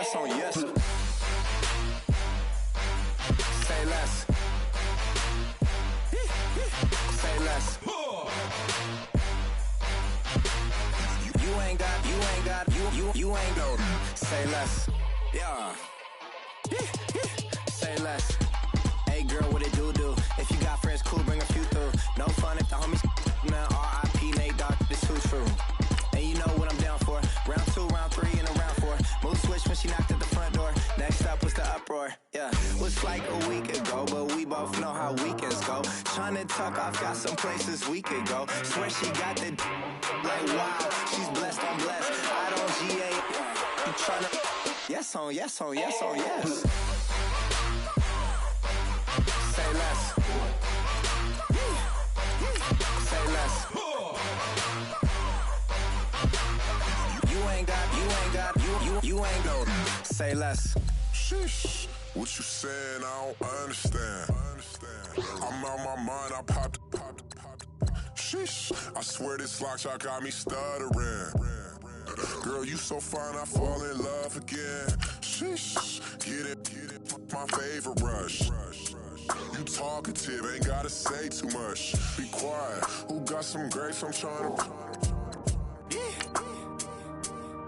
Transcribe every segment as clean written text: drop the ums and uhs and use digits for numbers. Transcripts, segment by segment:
yes on yes. Say less. Say less. You ain't go. Say less. Yeah. Say less. Hey girl, what it do? If you got friends, cool, bring a few through. No fun if the homies, man. R.I.P. Nate Dogg, this too true. And you know what I'm down for. Round 2, round 3, and a round 4. Mood switch when she knocked at the front door. Next up was the uproar. Yeah, was like a week ago, but we both know how weekends go. Tryna tuck off, got some places we could go. Swear she got the like wow, she's blessed on blessed. I don't GA. You tryna yes on yes on yes on yes. Say less. Say less. You ain't go. Say less. Sheesh. What you saying? I don't understand. I'm out my mind. I popped. Sheesh. I swear this lockshot got me stuttering. Girl, you so fine, I fall in love again. Sheesh. Get it. My favorite rush. You talkative, ain't gotta say too much. Be quiet. Who got some grapes? I'm trying to.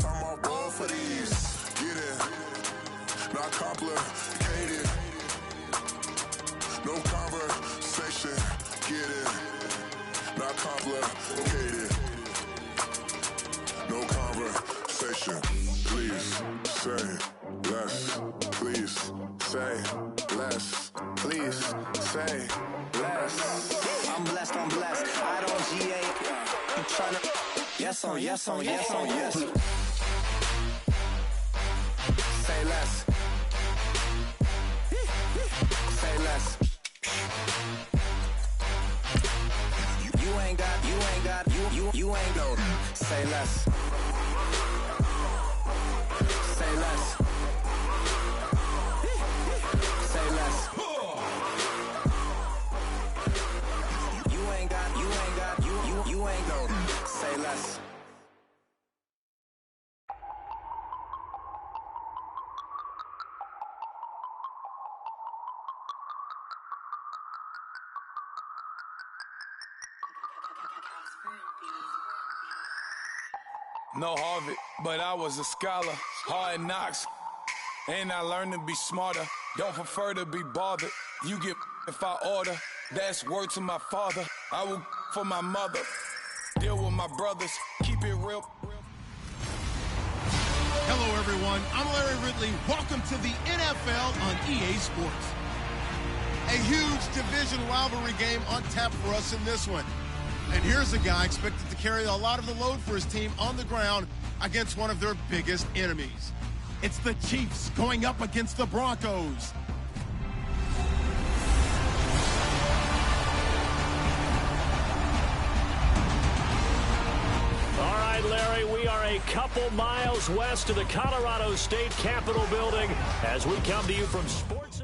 I'm all roll for these. Get it. Not complicated. No conversation. Get it. Not complicated. No conversation. Please say less. Please say less. Please say less. I'm blessed, I don't GA. You tryna yes on yes on yes on yes. Say less. Say less. You ain't go. Say less. Say less. Say less. You ain't go. Say less. No Harvard, but I was a scholar. Hard knocks, and I learned to be smarter. Don't prefer to be bothered. You get if I order. That's word to my father. I will for my mother. Deal with my brothers. Keep it real. Hello, everyone. I'm Larry Ridley. Welcome to the NFL on EA Sports. A huge division rivalry game on tap for us in this one. And here's a guy expected to carry a lot of the load for his team on the ground against one of their biggest enemies. It's the Chiefs going up against the Broncos. All right, Larry, we are a couple miles west of the Colorado State Capitol building as we come to you from Sports.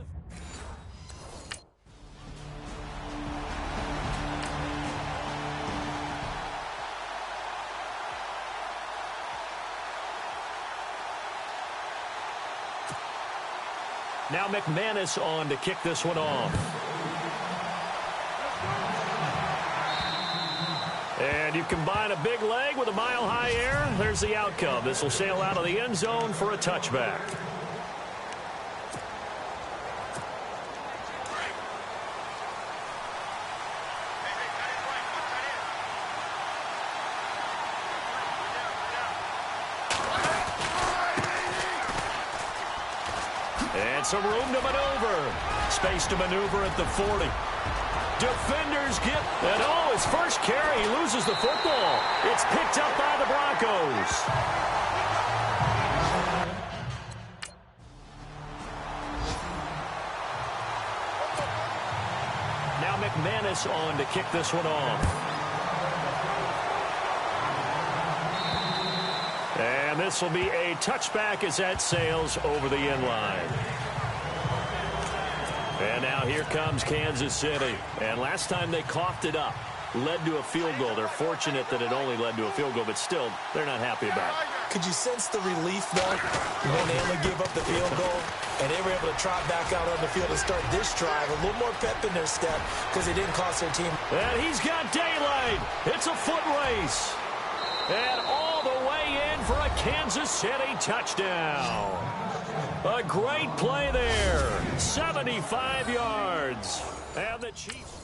Now McManus on to kick this one off. And you combine a big leg with a mile-high air. There's the outcome. This will sail out of the end zone for a touchback. And some room to maneuver. Space to maneuver at the 40. Defenders get, and oh, his first carry, he loses the football. It's picked up by the Broncos. Now McManus on to kick this one off. And this will be a touchback as that sails over the end line. And now here comes Kansas City. And last time they coughed it up, led to a field goal. They're fortunate that it only led to a field goal, but still, they're not happy about it. Could you sense the relief, though, when they only gave up the field goal and they were able to trot back out on the field and start this drive? A little more pep in their step because they didn't cost their team. And he's got daylight. It's a foot race. And all the way in for a Kansas City touchdown. A great play there. 75 yards. And the Chiefs.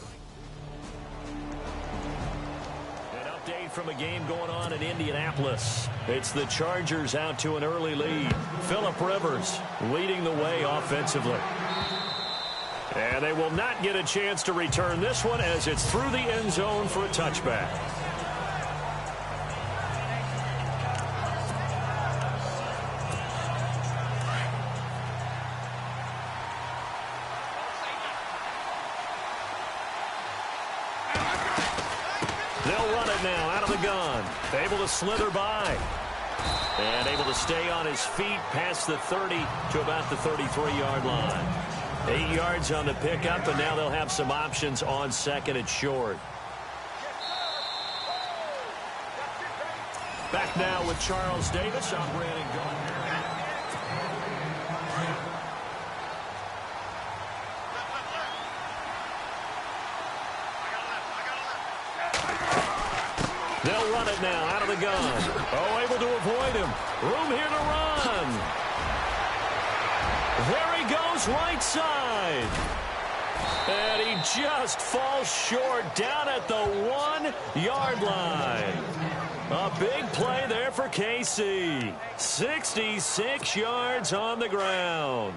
Update from a game going on in Indianapolis. It's the Chargers out to an early lead. Phillip Rivers leading the way offensively. And they will not get a chance to return this one as it's through the end zone for a touchback. They'll run it now out of the gun. Able to slither by. And able to stay on his feet past the 30 to about the 33-yard line. 8 yards on the pickup, and now they'll have some options on second and short. Back now with Charles Davis. I'm Brandon Gaudin. They'll run it now out of the gun. Oh, able to avoid him. Room here to run. There he goes, right side. And he just falls short down at the 1-yard line. A big play there for KC. 66 yards on the ground.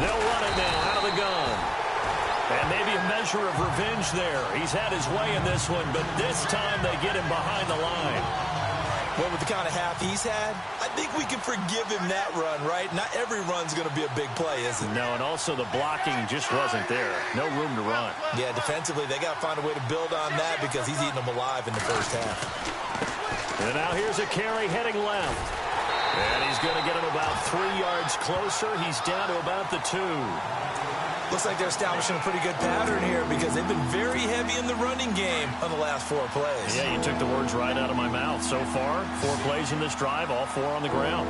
They'll run it now out of the gun. And maybe a measure of revenge there. He's had his way in this one, but this time they get him behind the line. Well, with the kind of half he's had, I think we can forgive him that run, right? Not every run's going to be a big play, is it? No, and also the blocking just wasn't there. No room to run. Yeah, defensively, they got to find a way to build on that because he's eating them alive in the first half. And now here's a carry heading left. And he's going to get him about 3 yards closer. He's down to about the 2. Looks like they're establishing a pretty good pattern here because they've been very heavy in the running game on the last 4 plays. Yeah, you took the words right out of my mouth. So far, 4 plays in this drive, all 4 on the ground.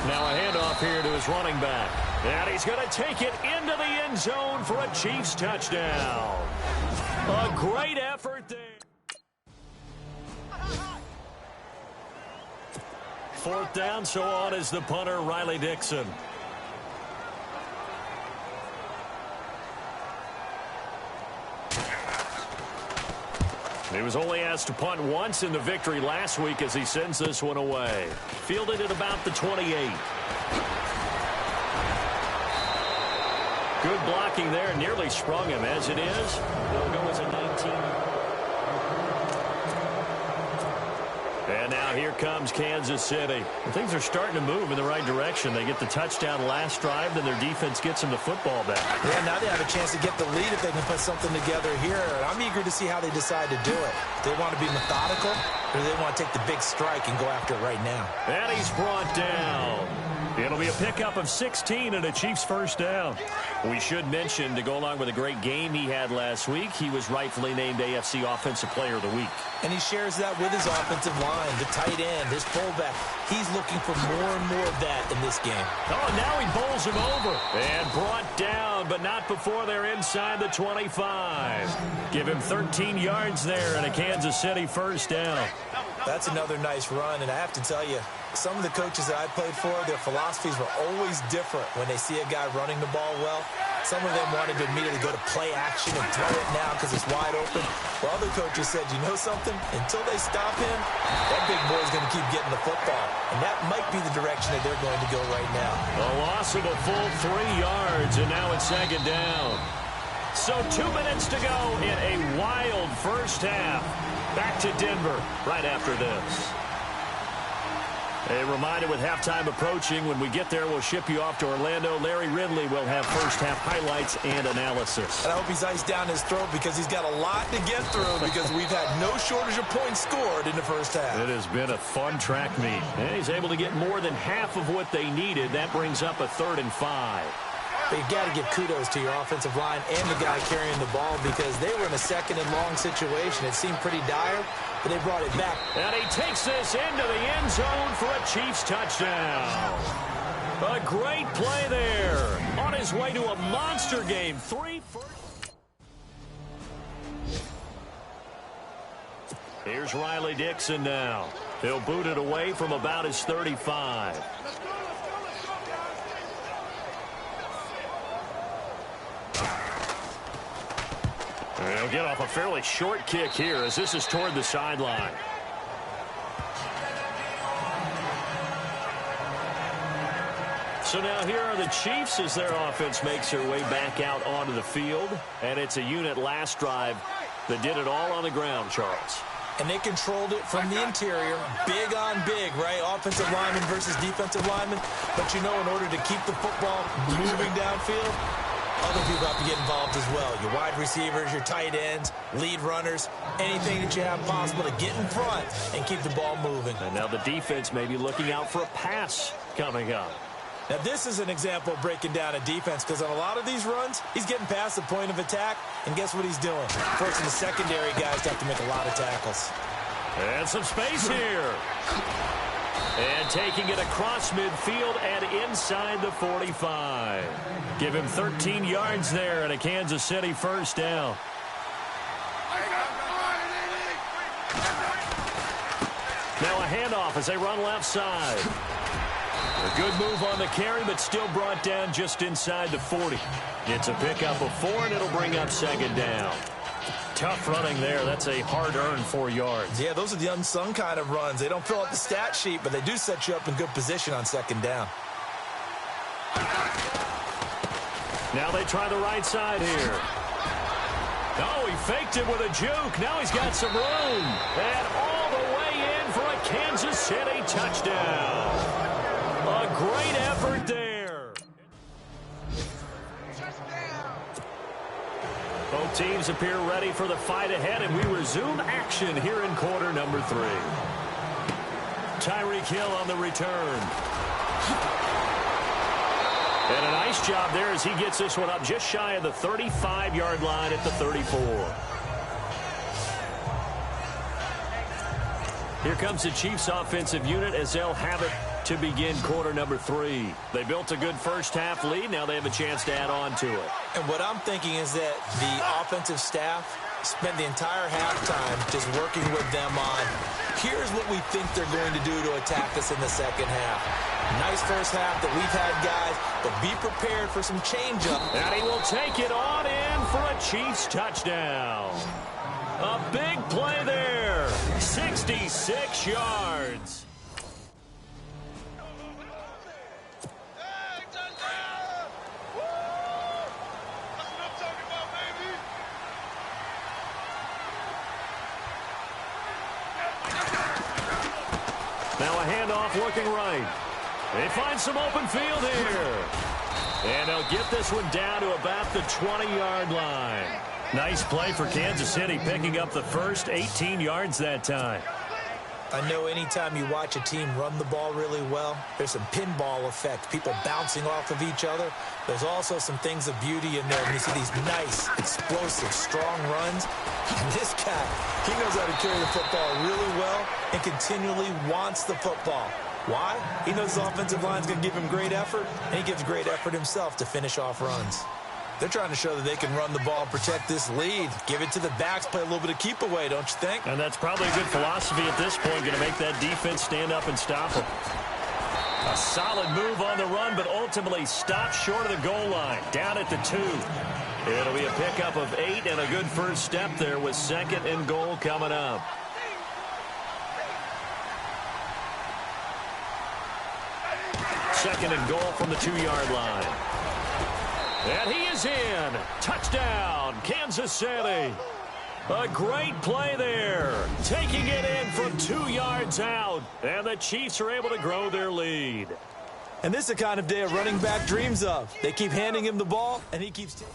Now a handoff here to his running back. And he's going to take it into the end zone for a Chiefs touchdown. A great effort there. 4th down, so on is the punter, Riley Dixon. He was only asked to punt once in the victory last week as he sends this one away. Fielded at about the 28. Good blocking there. Nearly sprung him. As it is, they'll go as a 19. And now here comes Kansas City. Things are starting to move in the right direction. They get the touchdown last drive, then their defense gets them the football back. Yeah, now they have a chance to get the lead if they can put something together here. And I'm eager to see how they decide to do it. Do they want to be methodical, or do they want to take the big strike and go after it right now? And he's brought down. It'll be a pickup of 16 and a Chiefs first down. We should mention, to go along with a great game he had last week, he was rightfully named AFC Offensive Player of the Week. And he shares that with his offensive line, the tight end, his fullback. He's looking for more and more of that in this game. Oh, now he bowls him over. And brought down, but not before they're inside the 25. Give him 13 yards there and a Kansas City first down. That's another nice run, and I have to tell you, some of the coaches that I played for, their philosophies were always different when they see a guy running the ball well. Some of them wanted to immediately go to play action and throw it now because it's wide open. While other coaches said, you know something? Until they stop him, that big boy's going to keep getting the football. And that might be the direction that they're going to go right now. A loss of a full 3 yards, and now it's second down. So 2 minutes to go in a wild first half. Back to Denver right after this. A reminder, with halftime approaching, when we get there, we'll ship you off to Orlando. Larry Ridley will have first-half highlights and analysis. And I hope he's iced down his throat because he's got a lot to get through because we've had no shortage of points scored in the first half. It has been a fun track meet. And he's able to get more than half of what they needed. That brings up a 3rd and 5. But you got to give kudos to your offensive line and the guy carrying the ball because they were in a second and long situation. It seemed pretty dire, but they brought it back. And he takes this into the end zone for a Chiefs touchdown. A great play there. On his way to a monster game. 3 first. Here's Riley Dixon now. He'll boot it away from about his 35. He'll get off a fairly short kick here as this is toward the sideline. So now here are the Chiefs as their offense makes their way back out onto the field. And it's a unit last drive that did it all on the ground, Charles. And they controlled it from the interior, big on big, right? Offensive lineman versus defensive lineman. But you know, in order to keep the football moving downfield, other people have to get involved as well. Your wide receivers, your tight ends, lead runners, anything that you have possible to get in front and keep the ball moving. And now the defense may be looking out for a pass coming up. Now, this is an example of breaking down a defense because on a lot of these runs, he's getting past the point of attack, and guess what he's doing? Forcing the secondary guys to have to make a lot of tackles. And some space here. And taking it across midfield and inside the 45. Give him 13 yards there and a Kansas City first down. Now a handoff as they run left side. A good move on the carry, but still brought down just inside the 40. It's a pickup of 4, and it'll bring up second down. Tough running there. That's a hard-earned 4 yards. Yeah, those are the unsung kind of runs. They don't fill out the stat sheet, but they do set you up in good position on second down. Now they try the right side here. Oh, he faked it with a juke. Now he's got some room. And all the way in for a Kansas City touchdown. A great effort there. Both teams appear ready for the fight ahead, and we resume action here in quarter number 3. Tyreek Hill on the return. And a nice job there as he gets this one up just shy of the 35-yard line at the 34. Here comes the Chiefs offensive unit as they'll have it to begin quarter number 3. They built a good first half lead. Now they have a chance to add on to it. And what I'm thinking is that the offensive staff spent the entire halftime just working with them on, here's what we think they're going to do to attack us in the second half. Nice first half that we've had, guys, but be prepared for some change-up. And he will take it on in for a Chiefs touchdown. A big play there. 66 yards. Now a handoff looking right. They find some open field here. And they'll get this one down to about the 20-yard line. Nice play for Kansas City, picking up the first 18 yards that time. I know anytime you watch a team run the ball really well, there's some pinball effect, people bouncing off of each other. There's also some things of beauty in there when you see these nice, explosive, strong runs. And this guy, he knows how to carry the football really well and continually wants the football. Why? He knows his offensive line's going to give him great effort, and he gives great effort himself to finish off runs. They're trying to show that they can run the ball and protect this lead. Give it to the backs, play a little bit of keep away, don't you think? And that's probably a good philosophy at this point, going to make that defense stand up and stop them. A solid move on the run, but ultimately stopped short of the goal line, down at the 2. It'll be a pickup of 8 and a good first step there with second and goal coming up. Second and goal from the 2-yard line. And he is in. Touchdown, Kansas City. A great play there. Taking it in from 2 yards out. And the Chiefs are able to grow their lead. And this is the kind of day a running back dreams of. They keep handing him the ball, and he keeps taking.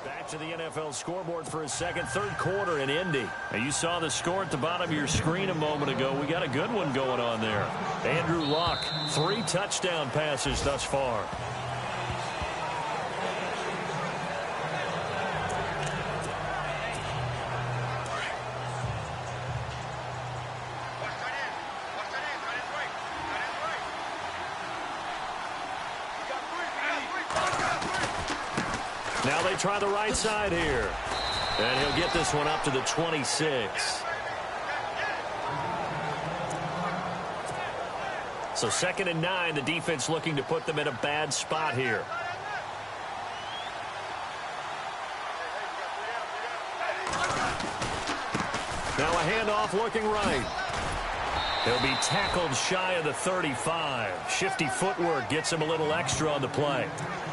Back to the NFL scoreboard for a second. Third quarter in Indy. Now, you saw the score at the bottom of your screen a moment ago. We got a good one going on there. Andrew Luck, 3 touchdown passes thus far. Now they try the right side here. And he'll get this one up to the 26. So 2nd and 9, the defense looking to put them in a bad spot here. Now a handoff looking right. He'll be tackled shy of the 35. Shifty footwork gets him a little extra on the play.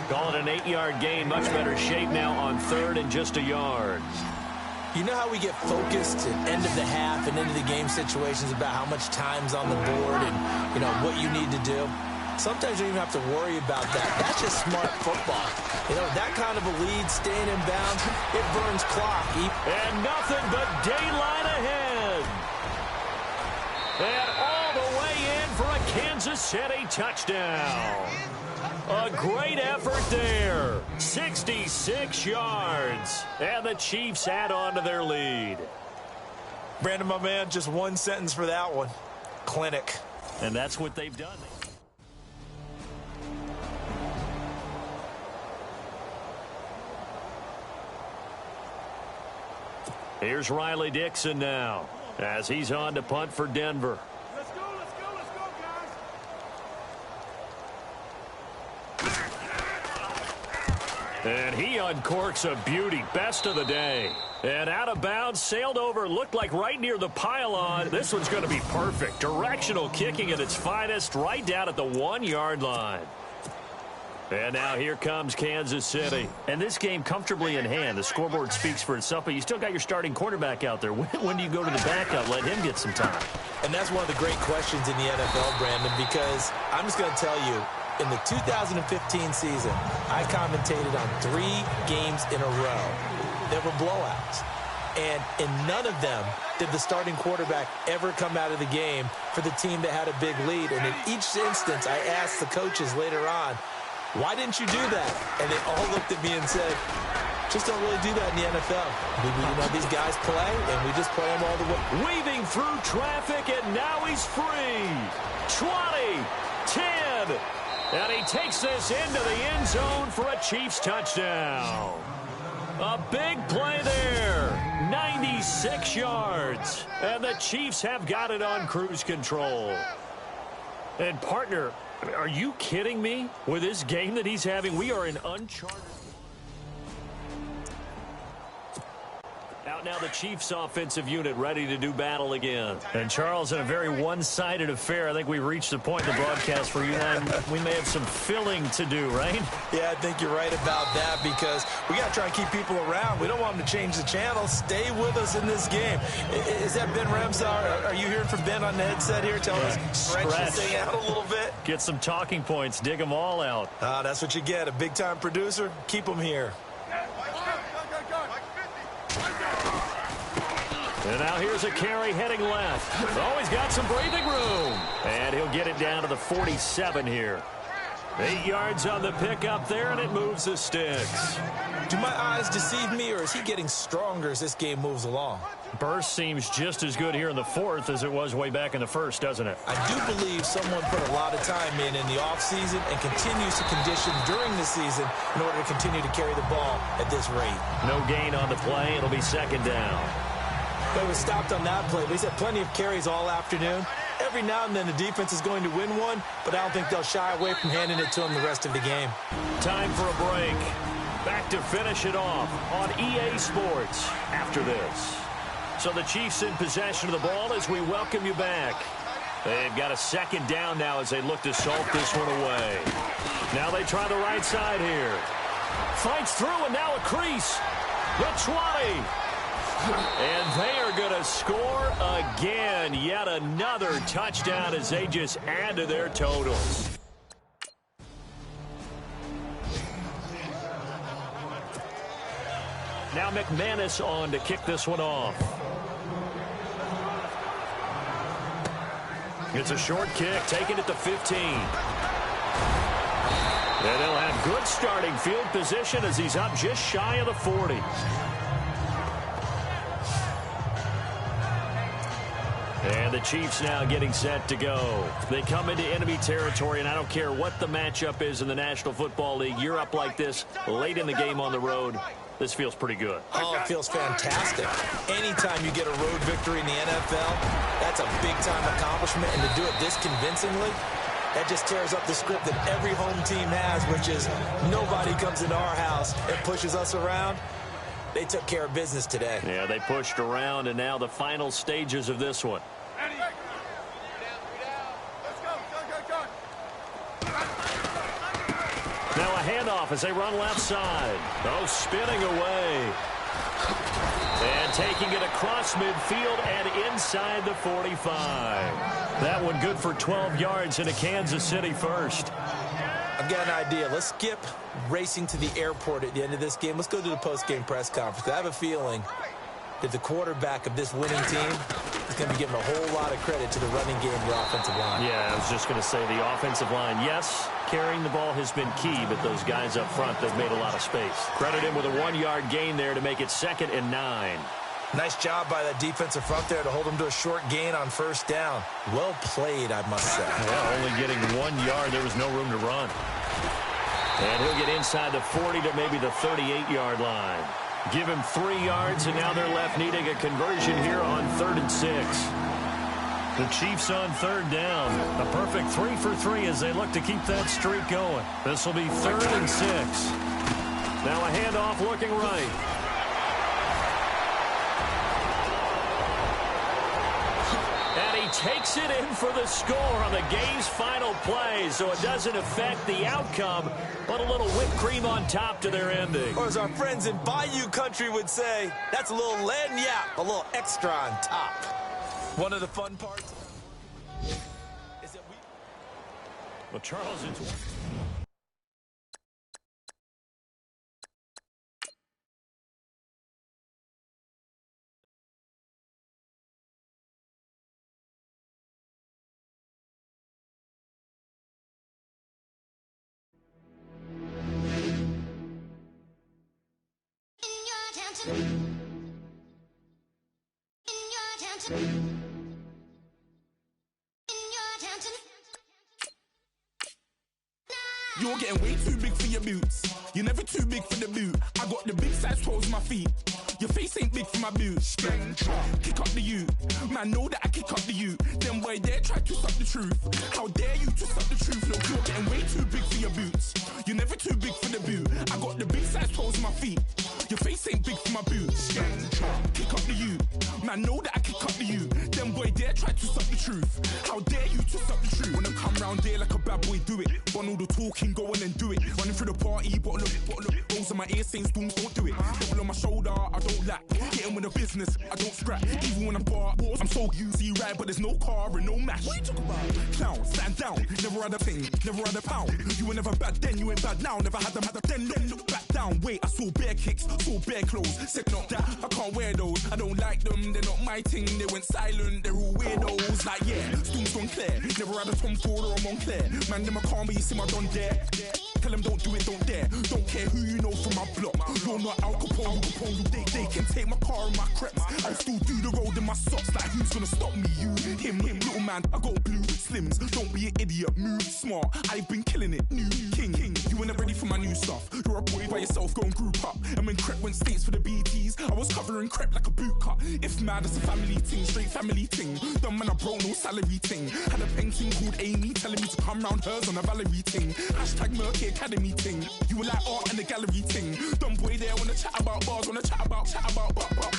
Call it an 8-yard gain. Much better shape now on 3rd and just a yard. You know how we get focused at end of the half and into the game situations about how much time's on the board and, you know, what you need to do? Sometimes you don't even have to worry about that. That's just smart football. You know, that kind of a lead, staying in bounds, it burns clock. And nothing but daylight ahead. And all the way in for a Kansas City touchdown. A great effort there. 66 yards. And the Chiefs add on to their lead. Brandon, my man, just one sentence for that one. Clinic. And that's what they've done. Here's Riley Dixon now as he's on to punt for Denver. Let's go, guys. And he uncorks a beauty. Best of the day. And out of bounds, sailed over, looked like right near the pylon. This one's going to be perfect. Directional kicking at its finest, right down at the 1-yard line. And now here comes Kansas City. And this game comfortably in hand. The scoreboard speaks for itself, but you still got your starting quarterback out there. When do you go to the backup? Let him get some time. And that's one of the great questions in the NFL, Brandon, because I'm just going to tell you, in the 2015 season, I commentated on 3 games in a row. There were blowouts. And in none of them did the starting quarterback ever come out of the game for the team that had a big lead. And in each instance, I asked the coaches later on, why didn't you do that? And they all looked at me and said, just don't really do that in the NFL. You know, these guys play, and we just play them all the way. Weaving through traffic, and now he's free. 20, 10, and he takes this into the end zone for a Chiefs touchdown. A big play there. 96 yards. And the Chiefs have got it on cruise control. And, partner, are you kidding me? With this game that he's having, we are in uncharted. Out now the Chiefs offensive unit ready to do battle again. And Charles, in a very one-sided affair, I think we reached the point in the broadcast for you and we may have some filling to do, right? Yeah, I think you're right about that because we got to try and keep people around. We don't want them to change the channel. Stay with us in this game. Is that Ben Ramsar? Are you hearing from Ben on the headset here? Tell us, stretch this thing out a little bit. Get some talking points. Dig them all out. That's what you get. A big-time producer. Keep them here. And now here's a carry heading left. Oh, he's got some breathing room. And he'll get it down to the 47 here. 8 yards on the pickup there, and it moves the sticks. Do my eyes deceive me, or is he getting stronger as this game moves along? Burst seems just as good here in the 4th as it was way back in the 1st, doesn't it? I do believe someone put a lot of time in the offseason and continues to condition during the season in order to continue to carry the ball at this rate. No gain on the play. It'll be 2nd down. They was stopped on that play, but he's had plenty of carries all afternoon. Every now and then the defense is going to win one, but I don't think they'll shy away from handing it to him the rest of the game. Time for a break. Back to finish it off on EA Sports after this. So the Chiefs in possession of the ball as we welcome you back. They've got a 2nd down now as they look to salt this one away. Now they try the right side here. Fights through and now a crease. The 20. And they are going to score again. Yet another touchdown as they just add to their totals. Now McManus on to kick this one off. It's a short kick, taken at the 15. And they'll have good starting field position as he's up just shy of the 40. And the Chiefs now getting set to go. They come into enemy territory, and I don't care what the matchup is in the National Football League. You're up like this late in the game on the road. This feels pretty good. Oh, it feels fantastic. Anytime you get a road victory in the NFL, that's a big-time accomplishment. And to do it this convincingly, that just tears up the script that every home team has, which is nobody comes into our house and pushes us around. They took care of business today. Yeah, they pushed around, and now the final stages of this one. Now a handoff as they run left side. Oh, spinning away. And taking it across midfield and inside the 45. That one good for 12 yards into Kansas City first. I've got an idea. Let's skip racing to the airport at the end of this game. Let's go to the post-game press conference. I have a feeling that the quarterback of this winning team is going to be giving a whole lot of credit to the running game and the offensive line. Yeah, I was just going to say the offensive line. Yes, carrying the ball has been key, but those guys up front, they've made a lot of space. Credit him with a 1-yard gain there to make it 2nd and 9. Nice job by that defensive front there to hold him to a short gain on first down. Well played, I must say. Yeah, only getting 1 yard. There was no room to run. And he'll get inside the 40 to maybe the 38-yard line. Give him 3 yards, and now they're left needing a conversion here on 3rd and 6. The Chiefs on 3rd down. A perfect 3 for 3 as they look to keep that streak going. This will be 3rd and 6. Now a handoff looking right. And he takes it in for the score on the game's final play, so it doesn't affect the outcome, but a little whipped cream on top to their ending. Or as our friends in Bayou Country would say, that's a little lagniappe, a little extra on top. One of the fun parts is that Well, Charles, it's... You're getting way too big for your boots. You're never too big for the boot. I got the big size toes on my feet. Your face ain't big for my boots. Kick up the ute. Man, know that I kick up the ute. Them boy there try to stop the truth. How dare you to stop the truth? Look, you're getting way too big for your boots. You're never too big for the boot. I got the big size toes on my feet. Your face ain't big for my boots. Kick up the ute. Man, know that I kick up the ute. Them boy there try to stop the truth. How dare you to stop the truth? When I come round there like a bad boy, do it. Want all the talking, go on and do it. Running through the party, bottle up. Rolls on my ear saying storms, don't do it. Double on my shoulder, I don't lack. Getting with the business, I don't scrap. Even when I'm bar, I'm so easy right, but there's no car and no match. What you talking about? Clown, stand down. Never had a thing, never had a pound. You were never bad then, you ain't bad now. Never had them, then look back down. Wait, I saw bare kicks, saw bare clothes. Said not that, I can't wear those. I don't like them, they're not my thing. They went silent, they're all weirdos. Like yeah, Storm's gone clear. Never had a Tom Ford or a Montclair. Man, them I can't be, you see my don dare. Tell them don't do it, don't dare. Don't care who you know from my block. You're not Al Capone, they can take my car and my creps. I'll still do the road in my socks. Like who's gonna stop me? You, him, little man. I got blue slims. Don't be an idiot, move smart. I've been killing it, new king. You were never ready for my new stuff. You're a boy by yourself, go and group up. And when Crep went states for the BTs, I was covering Crep like a boot cut. If mad, it's a family ting, straight family ting. Dumb man, I bro, no salary ting. Had a painting called Amy, telling me to come round hers on a Valerie ting. Hashtag Murky Academy ting. You were like art and the gallery ting. Dumb boy there wanna chat about bars, wanna chat about.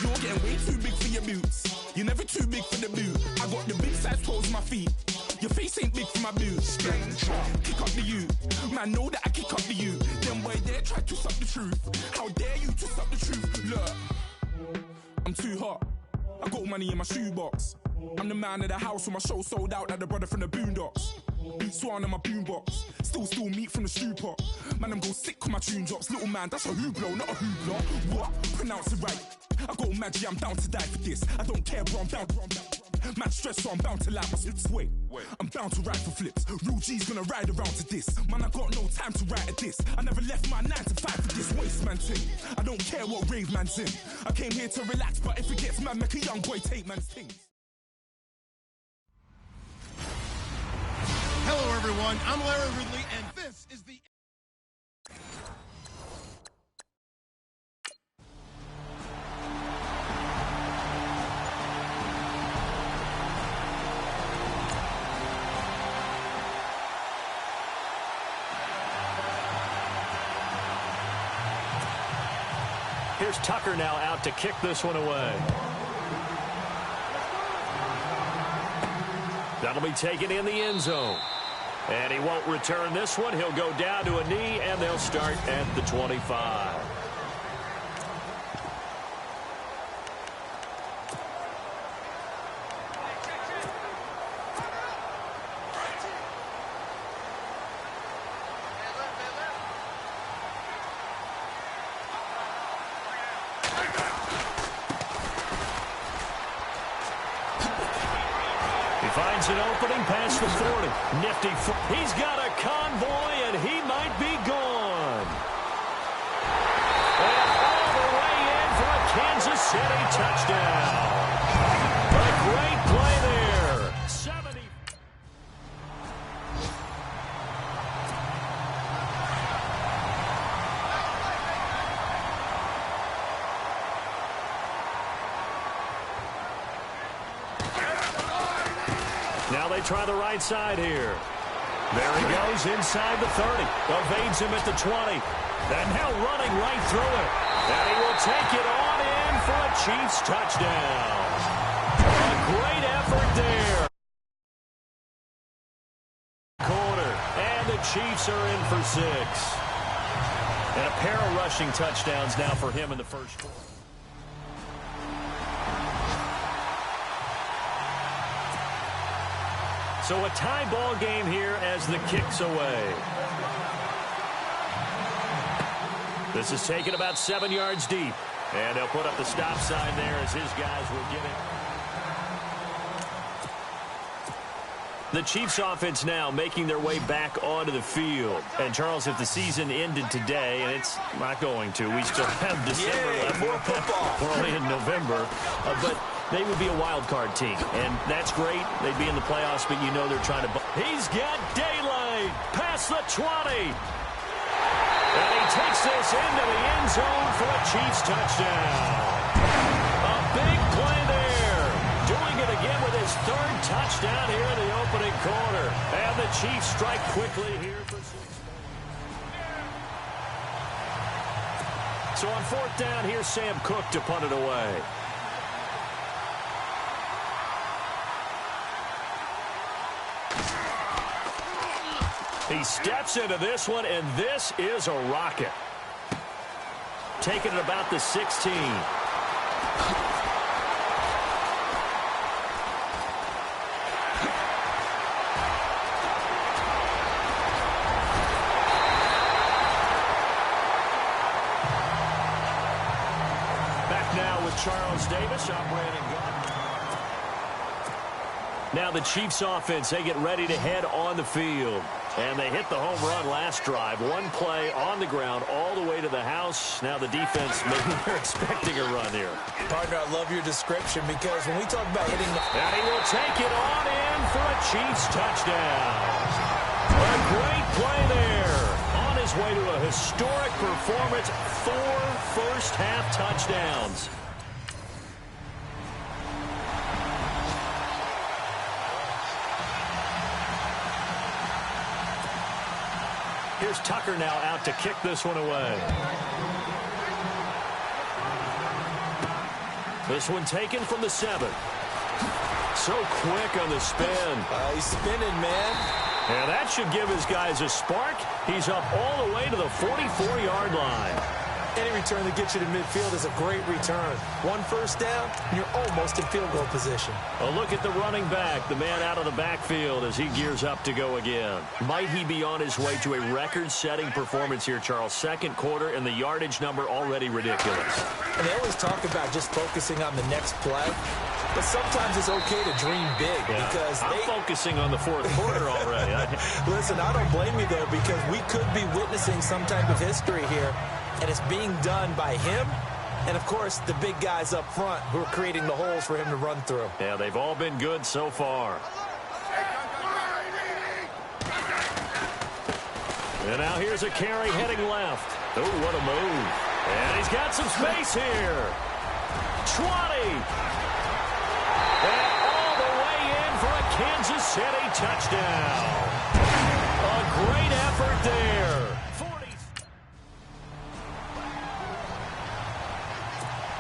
You're getting way too big for your boots. You're never too big for the boot. I got the big size toes on my feet. Your face ain't big for my boots. Kick up the ute. Man, know that I kick up the ute. Them boy there try to stop the truth. How dare you to stop the truth? Look, I'm too hot. I got money in my shoebox. I'm the man of the house when my show sold out like the brother from the Boondocks. Beats one on my boombox. Still meat from the stew pot. Man, I'm go sick when my tune drops. Little man, that's a hooplo, not a hoopla. What? Pronounce it right. I got magic, I'm down to die for this. I don't care, bro, I'm down. Man, stress, so I'm bound to like my slips. Wait, I'm bound to ride for flips. Real G's gonna ride around to this. Man, I got no time to write at this. I never left my 9 to 5 for this waste man thing. I don't care what rave man's in. I came here to relax, but if it gets mad, make a young boy take man's things. Hello, everyone. I'm Larry Ridley, and this is the... Here's Tucker now out to kick this one away. That'll be taken in the end zone. And he won't return this one. He'll go down to a knee, and they'll start at the 25. Finds an opening past the 40. Nifty. He's got a convoy, and he might be gone. And all the way in for a Kansas City touchdown. A great play there. 70. Now they try the right side here. There he goes inside the 30. Evades him at the 20. And now running right through it. And he will take it on in for a Chiefs touchdown. A great effort there. Corner. And the Chiefs are in for 6. And a pair of rushing touchdowns now for him in the first quarter. So a tie ball game here as the kick's away. This is taken about 7 yards deep. And they'll put up the stop sign there as his guys will get it. The Chiefs offense now making their way back onto the field. And, Charles, if the season ended today, and it's not going to, we still have December left. More football. We're only in November. But they would be a wild card team, and that's great. They'd be in the playoffs, but you know they're trying to... He's got daylight past the 20. And he takes this into the end zone for a Chiefs touchdown. A big play there. Doing it again with his 3rd touchdown here in the opening quarter. And the Chiefs strike quickly here for 6. So on 4th down, here's Sam Cook to punt it away. He steps into this one, and this is a rocket. Taking it about the 16. Back now with Charles Davis operating guard. Now the Chiefs offense, they get ready to head on the field. And they hit the home run last drive. One play on the ground all the way to the house. Now the defense, maybe they're expecting a run here. Partner, I love your description because when we talk about hitting the... And he will take it on in for a Chiefs touchdown. A great play there. On his way to a historic performance. 4 first-half touchdowns. Here's Tucker now out to kick this one away. This one taken from the 7. So quick on the spin. He's spinning, man. And that should give his guys a spark. He's up all the way to the 44-yard line. And he return that gets you to midfield is a great return. 1 first down, and you're almost in field goal position. A look at the running back, the man out of the backfield as he gears up to go again. Might he be on his way to a record-setting performance here, Charles? Second quarter, and the yardage number already ridiculous. And they always talk about just focusing on the next play. But sometimes it's okay to dream big because I'm focusing on the fourth quarter already. Listen, I don't blame you, though, because we could be witnessing some type of history here, and it's being done by him and, of course, the big guys up front who are creating the holes for him to run through. Yeah, they've all been good so far. And now here's a carry heading left. Oh, what a move. And he's got some space here. 20. And all the way in for a Kansas City touchdown. A great effort there. 40.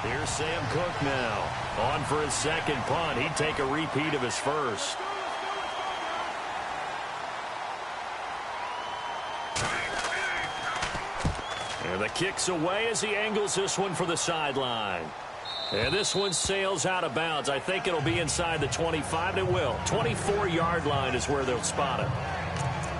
Here's Sam Cook now. On for his second punt. He'd take a repeat of his first. And the kick's away as he angles this one for the sideline. And this one sails out of bounds. I think it'll be inside the 25. It will. 24-yard line is where they'll spot it.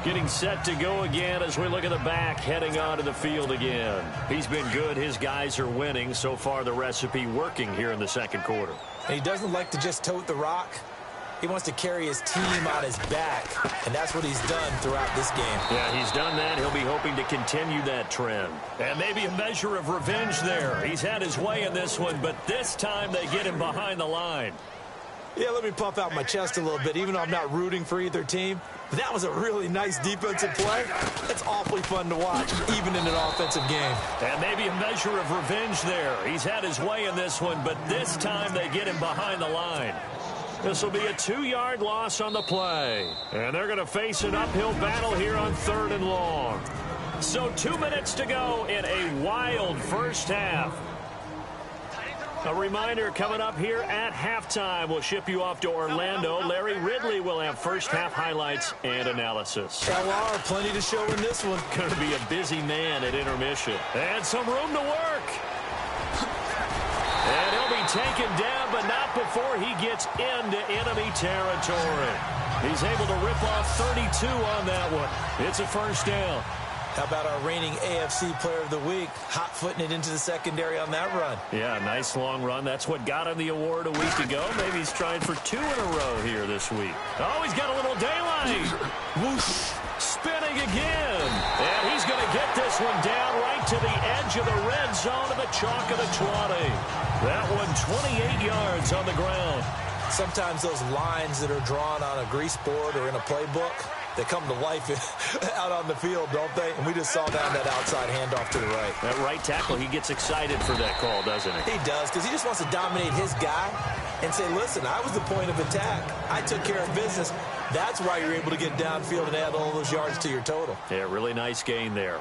Getting set to go again as we look at the back, heading onto the field again. He's been good. His guys are winning. So far, the recipe working here in the second quarter. And he doesn't like to just tote the rock. He wants to carry his team on his back, and that's what he's done throughout this game. Yeah, he's done that. He'll be hoping to continue that trend. And maybe a measure of revenge there. He's had his way in this one, but this time they get him behind the line. Yeah, let me puff out my chest a little bit, even though I'm not rooting for either team. But that was a really nice defensive play. It's awfully fun to watch, even in an offensive game. And maybe a measure of revenge there. He's had his way in this one, but this time they get him behind the line. This will be a 2-yard loss on the play. And they're going to face an uphill battle here on 3rd and long. So 2 minutes to go in a wild first half. A reminder coming up here at halftime. We'll ship you off to Orlando. Larry Ridley will have first half highlights and analysis. LR, plenty to show in this one. Going to be a busy man at intermission. And some room to work. And he'll be taken down, but not before he gets into enemy territory. He's able to rip off 32 on that one. It's a first down. How about our reigning AFC Player of the Week, hot-footing it into the secondary on that run? Yeah, nice long run. That's what got him the award a week ago. Maybe he's trying for 2 in a row here this week. Oh, he's got a little daylight. Whoosh. Spinning again. And he's going to get this one down right to the edge of the red zone of the chalk of the 20. That one 28 yards on the ground. Sometimes those lines that are drawn on a grease board or in a playbook, they come to life out on the field, don't they? And we just saw that outside handoff to the right. That right tackle, he gets excited for that call, doesn't he? He does, because he just wants to dominate his guy and say, listen, I was the point of attack. I took care of business. That's why you're able to get downfield and add all those yards to your total. Yeah, really nice gain there.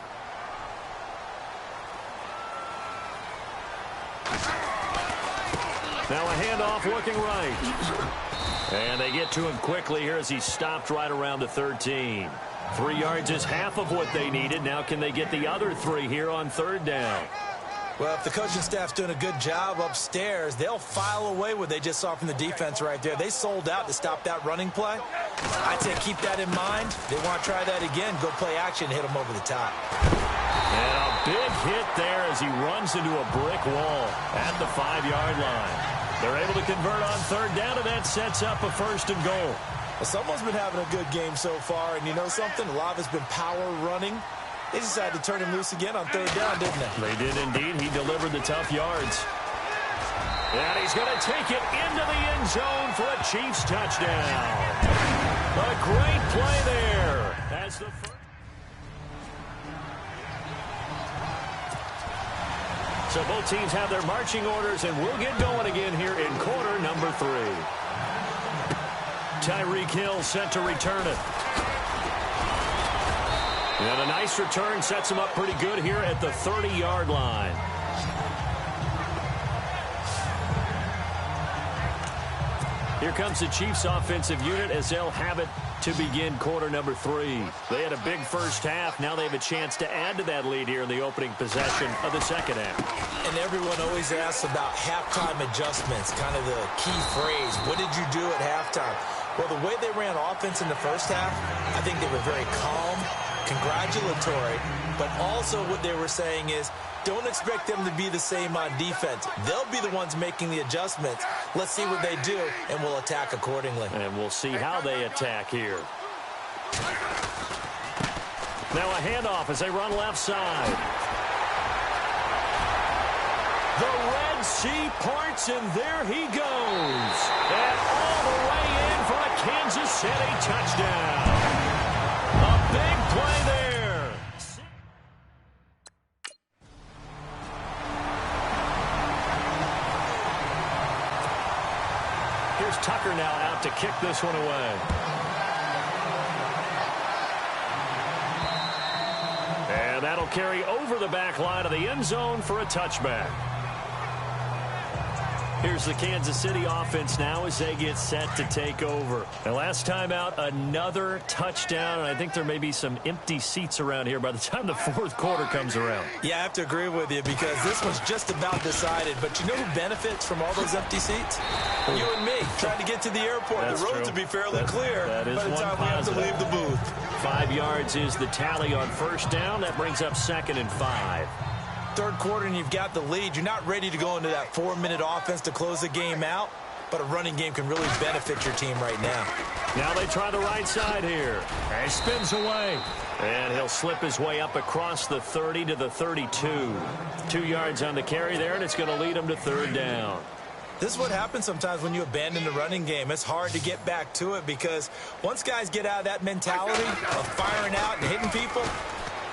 Now a handoff looking right. And they get to him quickly here as he stopped right around the 13. 3 yards is half of what they needed. Now can they get the other 3 here on 3rd down? Well, if the coaching staff's doing a good job upstairs, they'll file away what they just saw from the defense right there. They sold out to stop that running play. I'd say keep that in mind. They want to try that again. Go play action, hit them over the top. And a big hit there as he runs into a brick wall at the 5-yard line. They're able to convert on 3rd down, and that sets up a 1st and goal. Well, someone's been having a good game so far, and you know something? A lot of it's been power running. They decided to turn him loose again on 3rd down, didn't they? They did indeed. He delivered the tough yards. And he's going to take it into the end zone for a Chiefs touchdown. A great play there. As the first. So both teams have their marching orders, and we'll get going again here in quarter number 3. Tyreek Hill set to return it. And a nice return sets him up pretty good here at the 30-yard line. Here comes the Chiefs offensive unit as they'll have it to begin quarter number 3. They had a big first half. Now they have a chance to add to that lead here in the opening possession of the second half. And everyone always asks about halftime adjustments, kind of the key phrase. What did you do at halftime? Well, the way they ran offense in the first half, I think they were very calm, congratulatory, but also what they were saying is, don't expect them to be the same on defense. They'll be the ones making the adjustments. Let's see what they do, and we'll attack accordingly. And we'll see how they attack here. Now a handoff as they run left side. The Red Sea parts, and there he goes. And all the way in for a Kansas City touchdown. A big play there. Here's Tucker now out to kick this one away. And that'll carry over the back line of the end zone for a touchback. Here's the Kansas City offense now as they get set to take over. And last time out, another touchdown. And I think there may be some empty seats around here by the time the fourth quarter comes around. Yeah, I have to agree with you because this one's just about decided. But you know who benefits from all those empty seats? You and me, trying to get to the airport. That's the road true. to be fairly clear that is by the time we have to leave the booth. 5 yards is the tally on first down. That brings up 2nd and 5. Third quarter and you've got the lead. You're not ready to go into that 4-minute offense to close the game out, but a running game can really benefit your team right now. Now they try the right side here. And he spins away. And he'll slip his way up across the 30 to the 32. 2 yards on the carry there, and it's going to lead him to third down. This is what happens sometimes when you abandon the running game. It's hard to get back to it because once guys get out of that mentality of firing out and hitting people,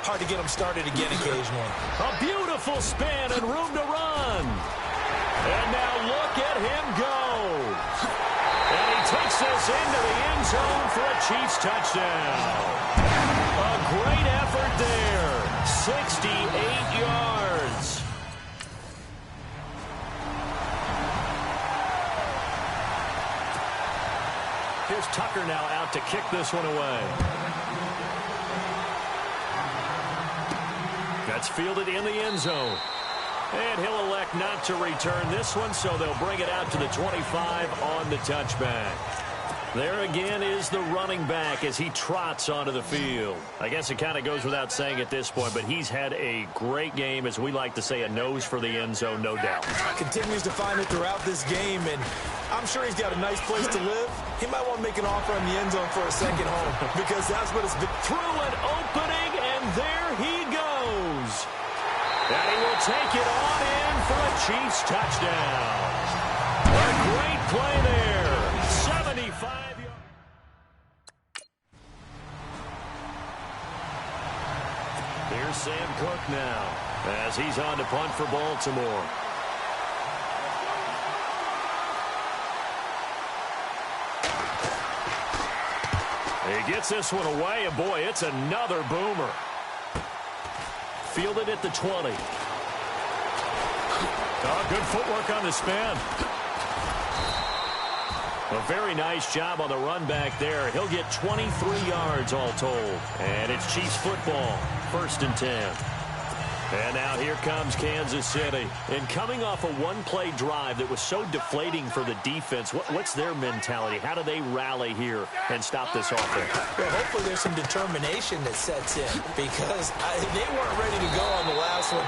hard to get them started again occasionally. A beautiful spin and room to run. And now look at him go. And he takes us into the end zone for a Chiefs touchdown. A great effort there. 68 yards. Here's Tucker now out to kick this one away. That's fielded in the end zone. And he'll elect not to return this one, so they'll bring it out to the 25 on the touchback. There again is the running back as he trots onto the field. I guess it kind of goes without saying at this point, but he's had a great game, as we like to say, a nose for the end zone, no doubt. Continues to find it throughout this game, and I'm sure he's got a nice place to live. He might want to make an offer on the end zone for a second home because that's what it's been. Through an opening, and there he goes. And he will take it on in for a Chiefs touchdown. A great play there. 75 yards. Here's Sam Cook now as he's on to punt for Baltimore. He gets this one away, and boy, it's another boomer. Fielded at the 20. Oh, good footwork on the spin. A very nice job on the run back there. He'll get 23 yards all told. And it's Chiefs football, 1st and 10. And now here comes Kansas City. And coming off a one-play drive that was so deflating for the defense, what's their mentality? How do they rally here and stop this offense? Well, hopefully there's some determination that sets in because they weren't ready to go on the last one.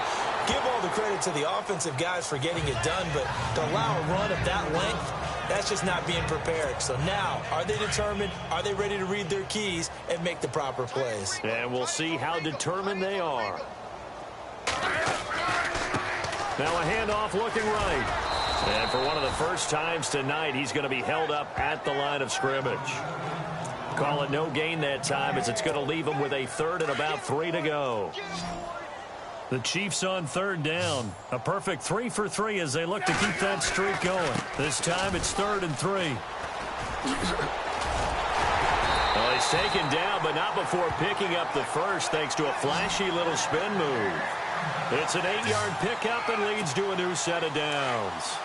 Give all the credit to the offensive guys for getting it done, but to allow a run of that length, that's just not being prepared. So now, are they determined? Are they ready to read their keys and make the proper plays? And we'll see how determined they are. Now a handoff looking right. And for one of the first times tonight, he's going to be held up at the line of scrimmage. Call it no gain that time as it's going to leave him with a 3rd and about 3 to go. The Chiefs on 3rd down. A perfect 3 for 3 as they look to keep that streak going. This time it's 3rd and 3. Well, he's taken down, but not before picking up the first thanks to a flashy little spin move. It's an 8-yard pickup and leads to a new set of downs.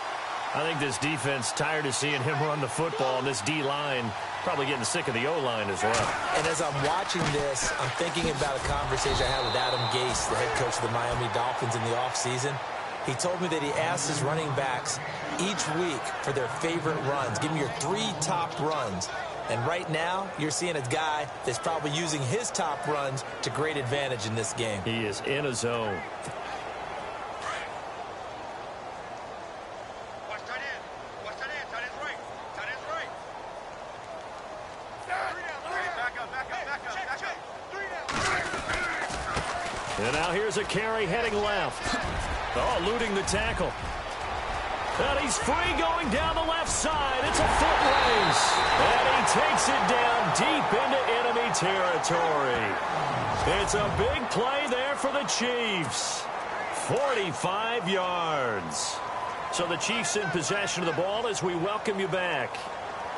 I think this defense tired of seeing him run the football, and this D-line probably getting sick of the O-line as well. And as I'm watching this, I'm thinking about a conversation I had with Adam Gase, the head coach of the Miami Dolphins in the offseason. He told me that he asked his running backs each week for their favorite runs. Give me your 3 top runs. And right now, you're seeing a guy that's probably using his top runs to great advantage in this game. He is in a zone. And now here's a carry heading left. Oh, eluding the tackle. And he's free going down the left side. It's a foot race. And he takes it down deep into enemy territory. It's a big play there for the Chiefs. 45 yards. So the Chiefs in possession of the ball as we welcome you back.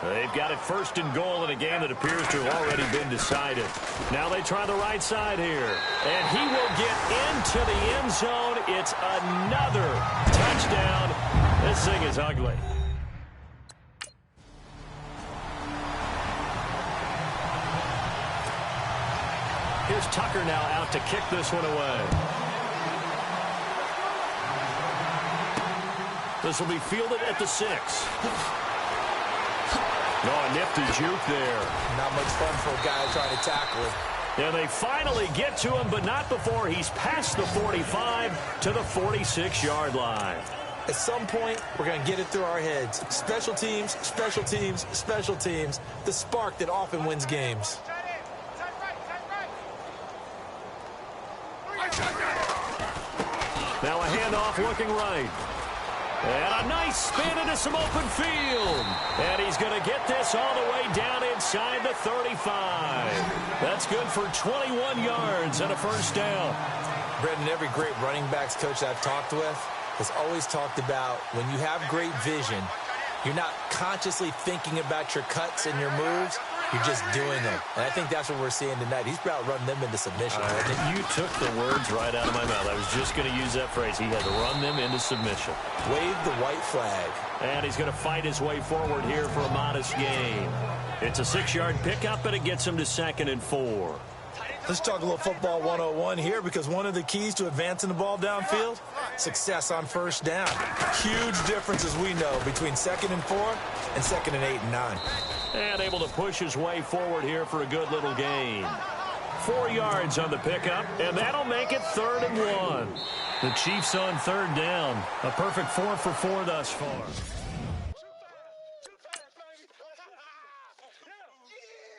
They've got it 1st and goal in a game that appears to have already been decided. Now they try the right side here. And he will get into the end zone. It's another touchdown. This thing is ugly. Here's Tucker now out to kick this one away. This will be fielded at the 6. Oh, a nifty juke there. Not much fun for a guy trying to tackle him. And they finally get to him, but not before he's past the 45 to the 46-yard line. At some point, we're going to get it through our heads. Special teams, special teams, special teams. The spark that often wins games. Now a handoff looking right. And a nice spin into some open field. And he's going to get this all the way down inside the 35. That's good for 21 yards and a 1st down. Brendan, every great running backs coach I've talked with has always talked about when you have great vision, you're not consciously thinking about your cuts and your moves. You're just doing them. And I think that's what we're seeing tonight. He's about running them into submission. You took the words right out of my mouth. I was just going to use that phrase. He had to run them into submission. Wave the white flag. And he's going to fight his way forward here for a modest gain. It's a 6-yard pickup, and it gets him to 2nd and 4. Let's talk a little football 101 here, because one of the keys to advancing the ball downfield, success on 1st down. Huge difference, as we know, between 2nd and 4 and 2nd and 8 and 9. And able to push his way forward here for a good little gain. 4 yards on the pickup, and that'll make it 3rd and 1. The Chiefs on 3rd down. A perfect 4 for 4 thus far.